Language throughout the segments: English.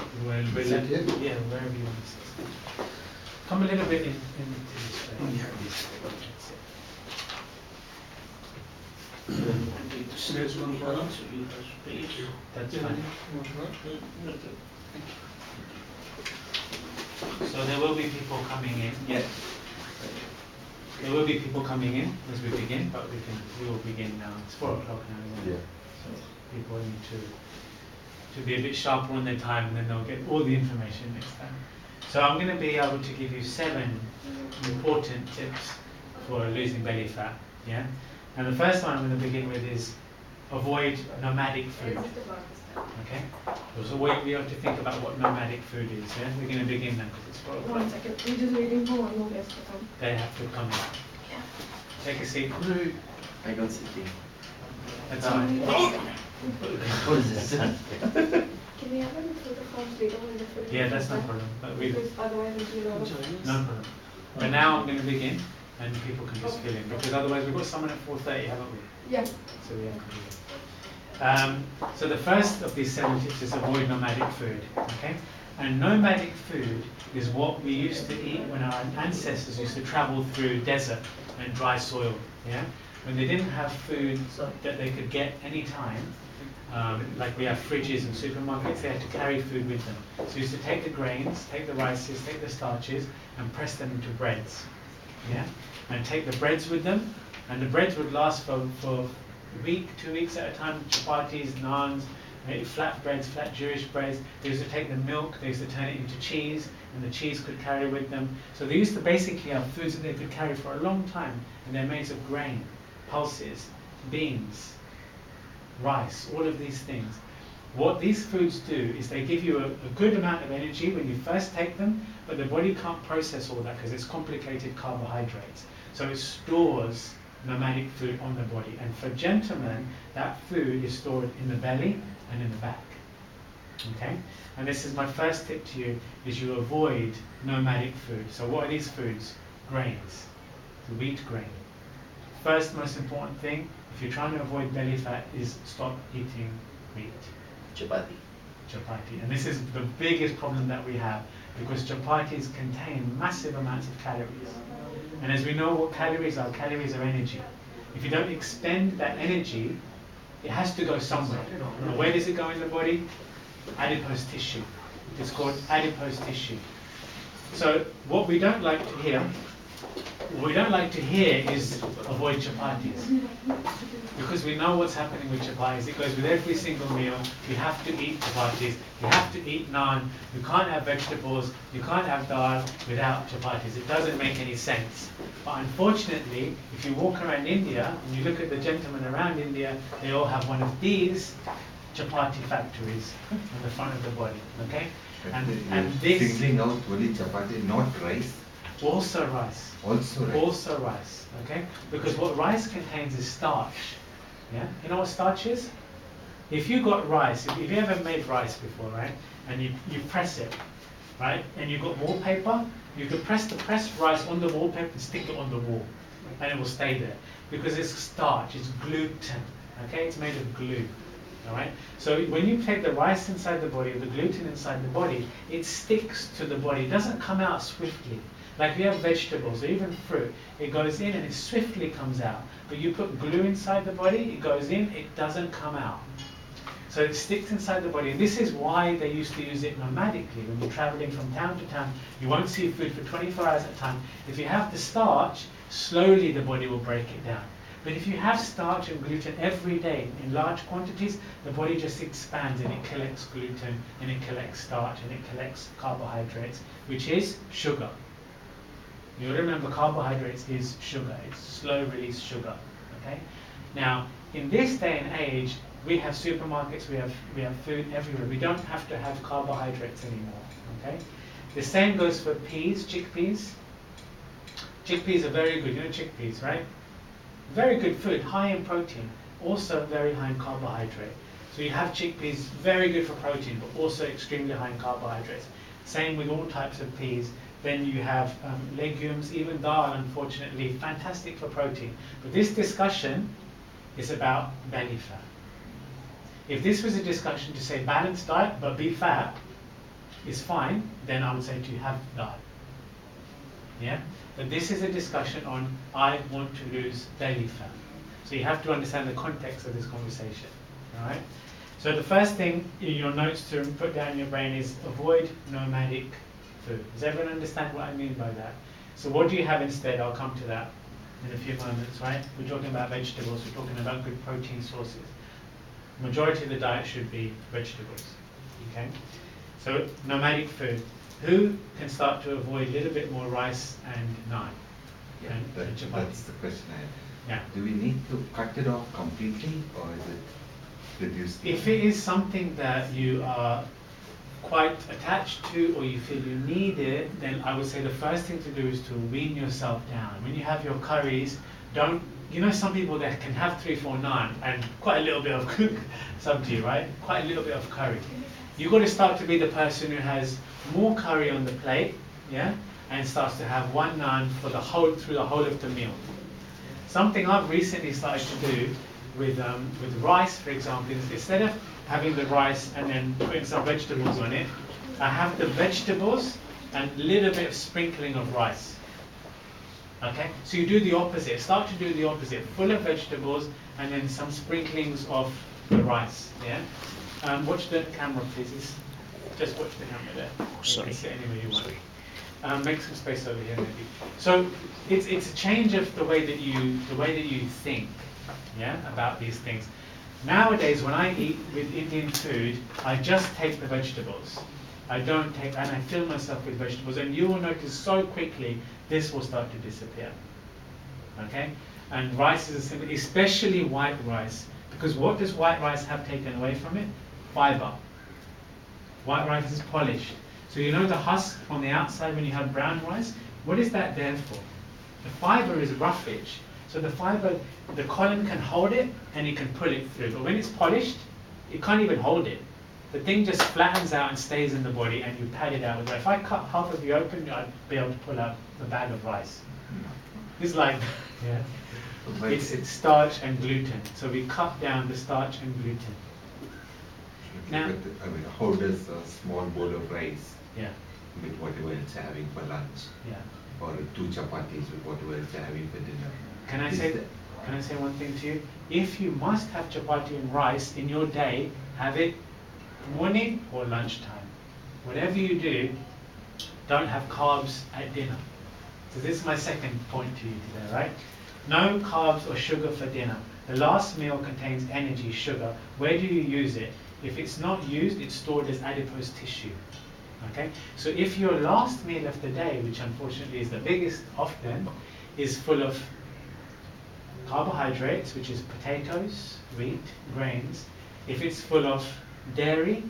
Sit here? Yeah, wherever you want to sit. Come a little bit into this way. Yeah, this way. There's one for us, so you have space. That's fine. So there will be people coming in. Yeah. There will be people coming in as we begin, but we will begin now. It's 4 o'clock now, isn't it? Yeah. So people need to be a bit sharper on their time, and then they'll get all the information next time. So I'm going to be able to give you 7 important tips for losing belly fat. Yeah. And the first one I'm going to begin with is avoid nomadic food. Okay. So we have to think about what nomadic food is. Yeah. We're going to begin now because it's 4 o'clock. 1 second. We're just waiting for one more guest to come. They have to come in. Yeah. Take a seat. I don't sit here. That's fine. What is this? Can we have them fill the forms later when they fill it? Yeah, that's no problem. But we Because otherwise it'll be a lot of... no problem. But now I'm going to begin, and people can just fill in because otherwise we've got someone at 4:30, haven't we? Yeah. So we have to do it. So the first of these 7 tips is avoid nomadic food. Okay, and nomadic food is what we used to eat when our ancestors used to travel through desert and dry soil. Yeah, when they didn't have food that they could get anytime. Like we have fridges and supermarkets, they had to carry food with them. So you used to take the grains, take the rices, take the starches, and press them into breads. Yeah, and take the breads with them, and the breads would last for a week, 2 weeks at a time. Chapatis, naans, maybe flat breads, flat Jewish breads. They used to take the milk, they used to turn it into cheese, and the cheese could carry with them. So they used to basically have foods that they could carry for a long time, and they're made of grain, pulses, beans, rice, all of these things. What these foods do is they give you a good amount of energy when you first take them, but the body can't process all that because it's complicated carbohydrates. So it stores nomadic food on the body. And for gentlemen, that food is stored in the belly and in the back. Okay? And this is my first tip to you, is you avoid nomadic food. So what are these foods? Grains. The wheat grain. First most important thing, if you're trying to avoid belly fat, is stop eating wheat. Chapati. Chapati. And this is the biggest problem that we have, because chapatis contain massive amounts of calories. And as we know what calories are energy. If you don't expend that energy, it has to go somewhere. And where does it go in the body? Adipose tissue. It's called adipose tissue. So what we don't like to hear is avoid chapatis. Because we know what's happening with chapatis. It goes with every single meal. You have to eat chapatis. You have to eat naan. You can't have vegetables. You can't have dal without chapatis. It doesn't make any sense. But unfortunately, if you walk around India and you look at the gentlemen around India, they all have one of these chapati factories on the front of the body. Okay? And this singling out only chapati, not rice. Also rice. Also rice. Also rice. Okay? Because what rice contains is starch. Yeah? You know what starch is? If you got rice, if you ever made rice before, right? And you press it, right? And you've got wallpaper, you could press the pressed rice on the wallpaper and stick it on the wall. And it will stay there. Because it's starch, it's gluten. Okay? It's made of glue. Alright? So when you take the rice inside the body, or the gluten inside the body, it sticks to the body. It doesn't come out swiftly. Like we have vegetables or even fruit, it goes in and it swiftly comes out. But you put glue inside the body, it goes in, it doesn't come out. So it sticks inside the body. And this is why they used to use it nomadically. When you're traveling from town to town, you won't see food for 24 hours at a time. If you have the starch, slowly the body will break it down. But if you have starch and gluten every day in large quantities, the body just expands and it collects gluten and it collects starch and it collects carbohydrates, which is sugar. You remember carbohydrates is sugar. It's slow release sugar. Okay. Now, in this day and age, we have supermarkets, we have food everywhere. We don't have to have carbohydrates anymore. Okay. The same goes for peas, chickpeas. Chickpeas are very good. You know chickpeas, right? Very good food, high in protein, also very high in carbohydrate. So you have chickpeas, very good for protein, but also extremely high in carbohydrates. Same with all types of peas. Then you have legumes, even dal, unfortunately, fantastic for protein. But this discussion is about belly fat. If this was a discussion to say balanced diet, but be fat, is fine, then I would say to you have dal. Yeah? But this is a discussion on I want to lose belly fat. So you have to understand the context of this conversation. Alright? So the first thing in your notes to put down in your brain is avoid nomadic food. Does everyone understand what I mean by that? So what do you have instead? I'll come to that in a few moments, right? We're talking about vegetables, we're talking about good protein sources. Majority of the diet should be vegetables. Okay? So nomadic food. Who can start to avoid a little bit more rice and naan? Yeah, and chapati? that's the question I had. Yeah. Do we need to cut it off completely or is it reduced? If it is something that you are quite attached to or you feel you need it, then I would say the first thing to do is to wean yourself down. When you have your curries, don't, you know, some people that can have 3-4 naan and quite a little bit of sabji, right? Quite a little bit of curry. You've got to start to be the person who has more curry on the plate, yeah, and starts to have one naan for the whole, through the whole of the meal. Something I've recently started to do with rice, for example, is instead of having the rice and then putting some vegetables on it, I have the vegetables and a little bit of sprinkling of rice. Okay, so you do the opposite. Start to do the opposite. Full of vegetables and then some sprinklings of the rice. Yeah. Watch the camera, please. Just watch the camera there. You can sit anywhere you want. Make some space over here, maybe. So it's a change of the way that you think, yeah, about these things. Nowadays, when I eat with Indian food, I just take the vegetables. I don't take, and I fill myself with vegetables, and you will notice so quickly this will start to disappear. Okay, and rice is a simple, especially white rice, because what does white rice have taken away from it? Fiber. White rice is polished. So you know the husk on the outside when you have brown rice? What is that there for? The fiber is roughage. So the fiber, the column can hold it and it can pull it through. But when it's polished, it can't even hold it. The thing just flattens out and stays in the body and you pad it out with rice. If I cut half of you open, I'd be able to pull out the bag of rice. It's like, yeah. But It's starch and gluten. So we cut down the starch and gluten. Now, but, I mean, how does a small bowl of rice yeah, with whatever it's having for lunch, yeah. or 2 chapatis with whatever it's having for dinner? Can I Is say, that- can I say one thing to you? If you must have chapati and rice in your day, have it morning or lunchtime. Whatever you do, don't have carbs at dinner. So this is my second point to you today, right? No carbs or sugar for dinner. The last meal contains energy, sugar. Where do you use it? If it's not used, it's stored as adipose tissue. Okay? So if your last meal of the day, which unfortunately is the biggest often, is full of carbohydrates, which is potatoes, wheat, grains, if it's full of dairy,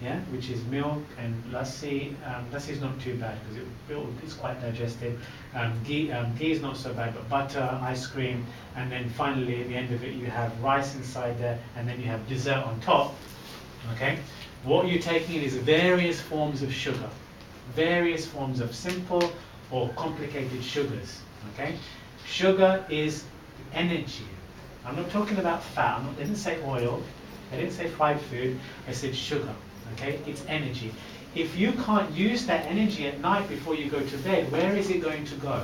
yeah, which is milk and lassi. Lassi is not too bad because it's quite digested. Ghee is not so bad, but butter, ice cream, and then finally at the end of it you have rice inside there, and then you have dessert on top. Okay, what you're taking is various forms of sugar, various forms of simple or complicated sugars. Okay, sugar is energy. I'm not talking about fat. I didn't say oil. I didn't say fried food. I said sugar. Okay, it's energy. If you can't use that energy at night before you go to bed, where is it going to go?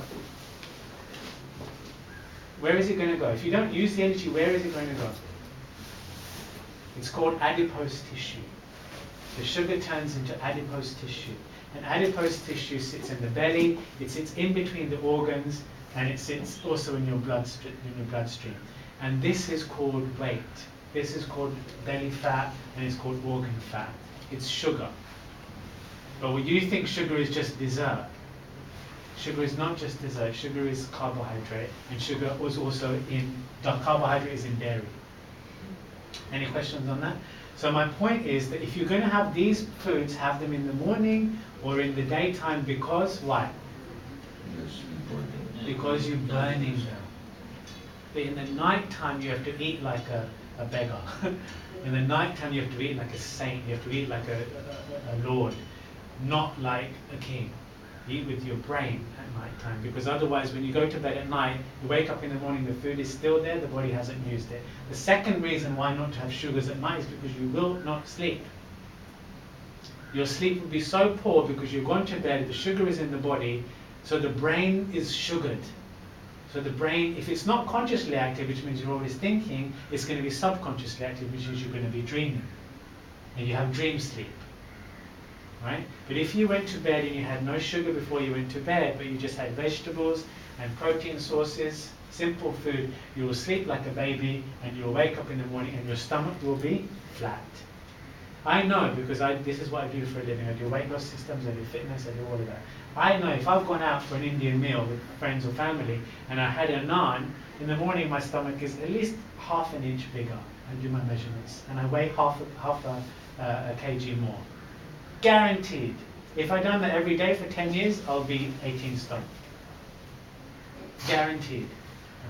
Where is it going to go? If you don't use the energy, where is it going to go? It's called adipose tissue. The sugar turns into adipose tissue. And adipose tissue sits in the belly, it sits in between the organs, and it sits also in your bloodstream. And this is called weight. This is called belly fat, and it's called organ fat. It's sugar. But what you think sugar is just dessert. Sugar is not just dessert. Sugar is carbohydrate, and sugar was also in, the carbohydrate is in dairy. Any questions on that? So my point is that if you're going to have these foods, have them in the morning or in the daytime, because why? Yes, important. Because you're burning them. But in the night time you have to eat like a beggar. In the night time you have to eat like a saint. You have to eat like a lord, not like a king. Eat with your brain at night time, because otherwise when you go to bed at night, you wake up in the morning, the food is still there, the body hasn't used it. The second reason why not to have sugars at night is because you will not sleep. your sleep will be so poor because you've gone to bed, the sugar is in the body, so the brain is sugared. So the brain, if it's not consciously active, which means you're always thinking, it's going to be subconsciously active, which means you're going to be dreaming. And you have dream sleep. Right? But if you went to bed and you had no sugar before you went to bed, but you just had vegetables and protein sources, simple food, you will sleep like a baby and you'll wake up in the morning and your stomach will be flat. I know because this is what I do for a living. I do weight loss systems, I do fitness, I do all of that. I know if I've gone out for an Indian meal with friends or family and I had a naan, in the morning my stomach is at least half an inch bigger. I do my measurements and I weigh half a kg more. Guaranteed. If I'd done that every day for 10 years, I'll be 18 stone. Guaranteed.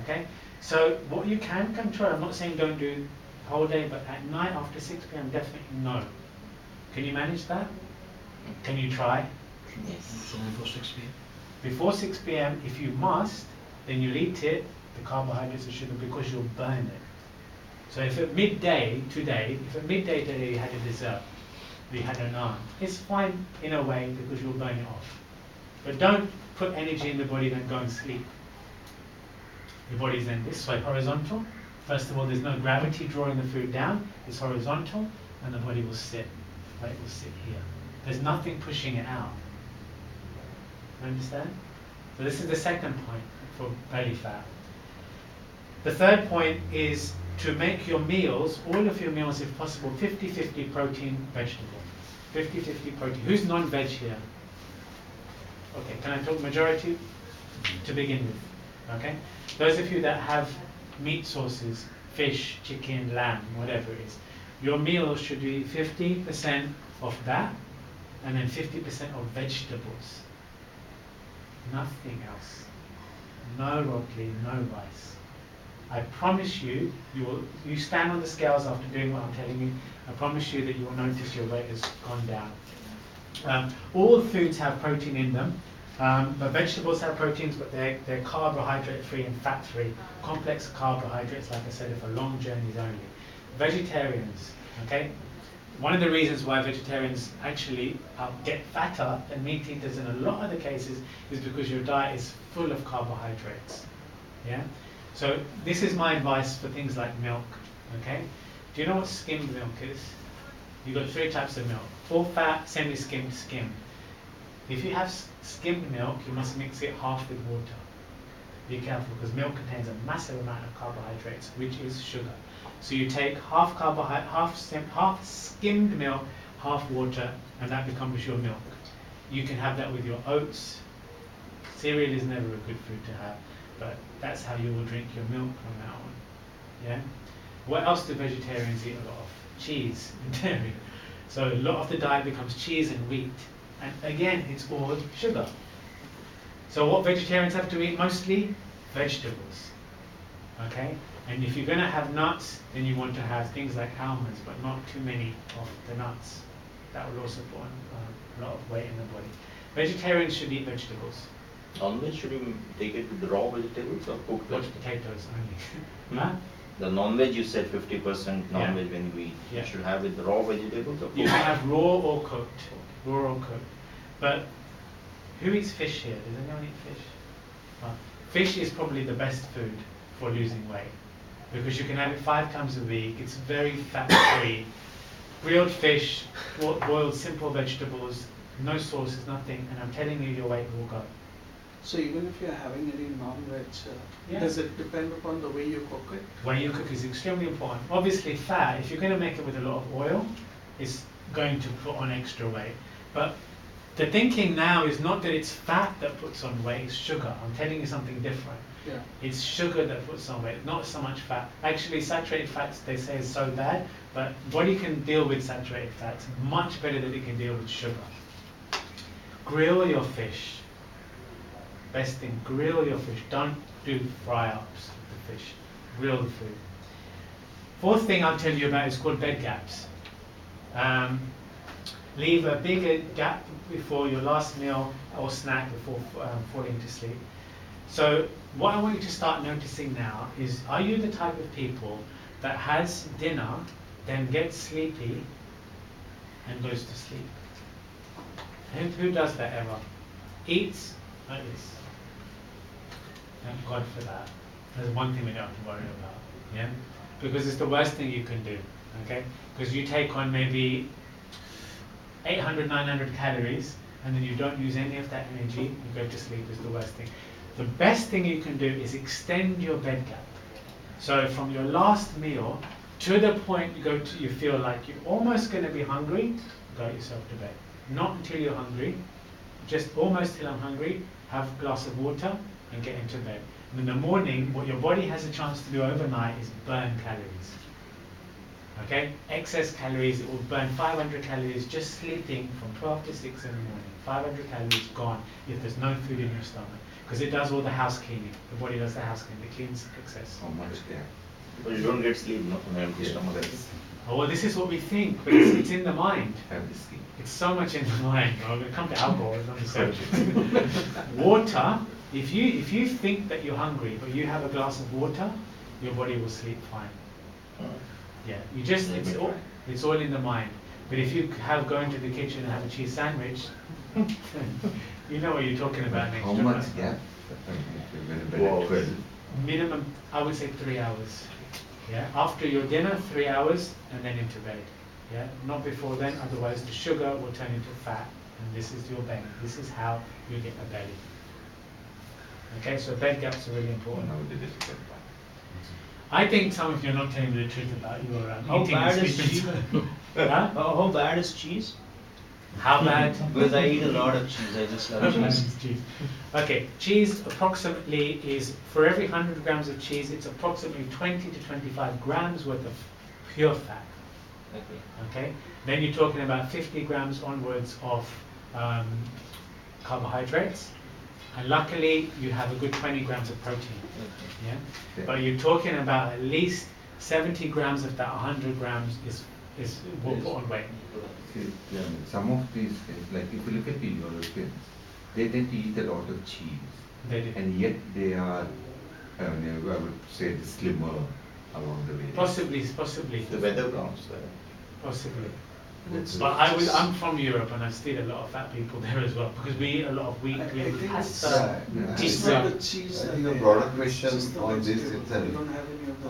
Okay? So what you can control, I'm not saying don't do the whole day, but at night after 6 p.m. definitely no. Can you manage that? Can you try? Yes. Before 6 p.m. Before 6 p.m. if you must, then you'll eat it, the carbohydrates and sugar, because you'll burn it. So if at midday today you had a dessert, you had a naan, it's fine in a way because you'll burn it off. But don't put energy in the body, then go and sleep. The body's then this way, horizontal. First of all, there's no gravity drawing the food down, it's horizontal, and the body will sit. Right, it will sit here. There's nothing pushing it out. You understand? So this is the second point for belly fat. The third point is to make your meals, all of your meals if possible, 50-50 protein, vegetable. 50-50 protein. Who's non-veg here? Okay, can I talk majority to begin with? Okay? Those of you that have meat sources, fish, chicken, lamb, whatever it is, your meal should be 50% of that and then 50% of vegetables. Nothing else. No roti, no rice. I promise you, you stand on the scales after doing what I'm telling you, I promise you that you will notice your weight has gone down. All foods have protein in them, but vegetables have proteins, but they're carbohydrate-free and fat-free. Complex carbohydrates, like I said, are for long journeys only. Vegetarians, okay? One of the reasons why vegetarians actually get fatter than meat eaters in a lot of the cases is because your diet is full of carbohydrates. Yeah? So this is my advice for things like milk. Okay? Do you know what skimmed milk is? You've got 3 types of milk: full fat, semi-skimmed, skimmed. If you have skimmed milk, you must mix it half with water. Be careful, because milk contains a massive amount of carbohydrates, which is sugar. So you take half skimmed milk, half water, and that becomes your milk. You can have that with your oats. Cereal is never a good food to have, but that's how you will drink your milk from now on. Yeah. What else do vegetarians eat a lot of? Cheese and dairy. So a lot of the diet becomes cheese and wheat, and again, it's all sugar. So what vegetarians have to eat mostly? Vegetables. Okay? And if you're going to have nuts, then you want to have things like almonds, but not too many of the nuts. That will also put on a lot of weight in the body. Vegetarians should eat vegetables. Non-veg, should you take it with the raw vegetables or cooked Watch vegetables? potatoes only. Huh? The non-veg you said 50% non-veg Yeah. when we eat. Yeah. You should have with the raw vegetables or cooked? You can have raw or cooked. Raw or cooked. But who eats fish here? Does anyone eat fish? Well, fish is probably the best food for losing weight, because you can have it 5 times a week. It's very fat-free. Grilled fish, boiled simple vegetables, no sauces, nothing, and I'm telling you, your weight will go. So even if you're having any non-veg, Yeah. does it depend upon the way you cook it? Way you cook is extremely important. Obviously fat, if you're going to make it with a lot of oil, it's going to put on extra weight. But the thinking now is not that it's fat that puts on weight, it's sugar. I'm telling you something different. Yeah. It's sugar that puts on weight, not so much fat. Actually, saturated fats, they say, is so bad, but body can deal with saturated fats much better than it can deal with sugar. Grill your fish. Best thing, grill your fish. Don't do fry-ups of the fish. Grill the food. 4th thing I'll tell you about is called bed gaps. Leave a bigger gap before your last meal or snack before falling to sleep. So what I want you to start noticing now is, are you the type of people that has dinner, then gets sleepy and goes to sleep? Who does that ever? Eats like this. Thank God for that. There's one thing we don't have to worry about. Yeah? Because it's the worst thing you can do. Okay? Because you take on maybe 800, 900 calories, and then you don't use any of that energy, you go to sleep is the worst thing. The best thing you can do is extend your bed gap. So from your last meal to the point you feel like you're almost going to be hungry, go yourself to bed. Not until you're hungry, just almost till I'm hungry, have a glass of water and get into bed. And in the morning, what your body has a chance to do overnight is burn calories. Okay, excess calories, it will burn 500 calories just sleeping from 12 to 6 in the morning. 500 calories gone if there's no food in your stomach. Because it does all the house cleaning. The body does the house cleaning, it cleans excess. How much gap? But you don't get sleep, no, on an empty stomach. That's Oh, well, this is what we think, but it's in the mind. have the sleep. It's so much in the mind. Well, we're going to come to alcohol, it's not the subject. Water, if you think that you're hungry, but you have a glass of water, your body will sleep fine. Yeah, you just, it's all in the mind. But if you go into the kitchen and have a cheese sandwich, you know what you're talking about next. How don't much you? gap? If you're going to bed Wow. at 12. Minimum, I would say 3 hours. Yeah, after your dinner, 3 hours, and then into bed. Yeah, not before then, otherwise the sugar will turn into fat, and this is your belly. This is how you get a belly. Okay, so bed gaps are really important. Now the difficult part. I think some of you are not telling me the truth about your How eating bad and is cheese? sleeping. Huh? How bad is cheese? How bad? Because I eat a lot of cheese. I just love cheese. Cheese. Okay, cheese approximately is, for every 100 grams of cheese, it's approximately 20 to 25 grams worth of pure fat. Okay. Okay, then you're talking about 50 grams onwards of carbohydrates, and luckily you have a good 20 grams of protein. Yeah, Okay. but you're talking about at least 70 grams of that 100 grams is will put on weight. See, some of these things, like if you look at the Europeans, they tend to eat a lot of cheese, They do. and yet they are, I would say, slimmer along the way. Possibly. The weather counts. Possibly. That's- But I'm from Europe and I see a lot of fat people there as well because we eat a lot of wheat, I we eat think pasta, Yeah. It's pizza. not the cheese I that think a they broader have, question it's just the on this vegetables. itself. They don't have any of the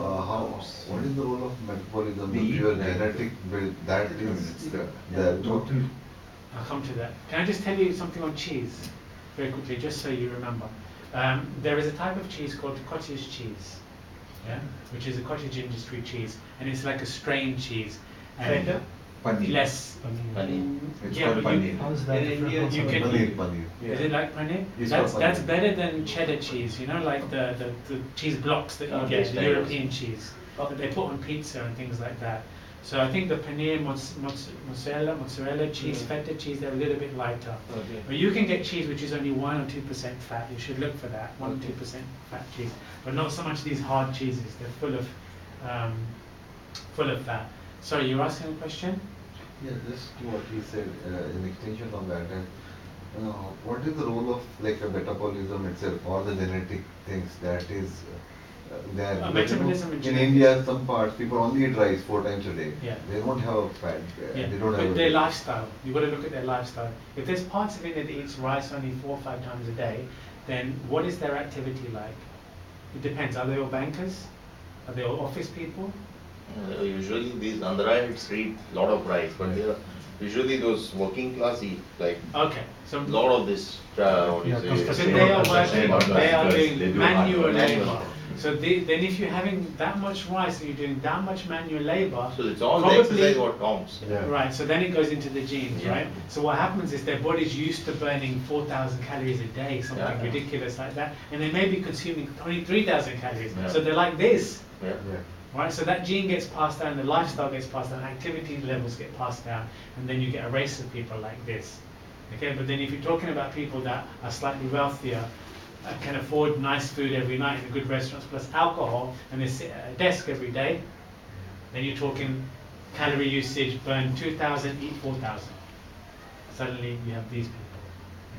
What is the role of metabolism, They the eat pure that. genetic build that I mean, is it's the the total. I'll come to that. Can I just tell you something on cheese very quickly, just so you remember? There is a type of cheese called cottage cheese, yeah, which is a cottage industry cheese, and it's like a strained cheese. And Feta? Paneer. less. Paneer. It's Yeah, called but you, paneer. How's that In different India, from you can- paneer, paneer. is it like paneer? It's That's called that's paneer. better than cheddar cheese. You know, like the cheese blocks that you Oh, get, these the types. European cheese that they put on pizza and things like that. So I think the paneer, mozzarella cheese, feta cheese, they're a little bit lighter. Okay. But you can get cheese which is only 1 or 2% fat. You should look for that, 1 or 2% fat cheese. But not so much these hard cheeses. They're full of fat. Sorry, you were asking a question? Yeah, just what he said, in extension of that, what is the role of like a metabolism itself or the genetic things that is there? Because, Metabolism and in genetics. India, some parts people only eat rice 4 times a day. Yeah. They don't have a fat. Yeah, They don't have but a their lifestyle. You've got to look at their lifestyle. If there's parts of India that eats rice only 4 or 5 times a day, then what is their activity like? It depends. Are they all bankers? Are they all office people? Usually these Andhra eat a lot of rice, but they are usually those working class eat like Okay, so lot of this. What do you Yeah, say? so they are working, they are doing They do manual hard work. labor. So then if you're having that much rice and you're doing that much manual labor, So it's all the probably- exercise what counts. right, so then it goes into the genes, Yeah. right? So what happens is their body's used to burning 4,000 calories a day, something Yeah. ridiculous like that, and they may be consuming 23,000 calories. Yeah. So they're like this, Yeah. right? So that gene gets passed down, the lifestyle gets passed down, activity levels get passed down, and then you get a race of people like this. Okay, but then if you're talking about people that are slightly wealthier, can afford nice food every night in a good restaurants plus alcohol, and they sit at a desk every day, then you're talking calorie usage, burn 2,000, eat 4,000. Suddenly you have these people.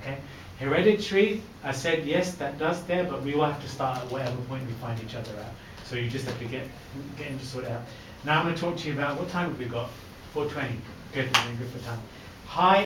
Okay, hereditary, I said yes, that does there, but we will have to start at whatever point we find each other at. So you just have to get in to sort it out. Now I'm going to talk to you about what time have we got? 4:20. Good, we're good for time. High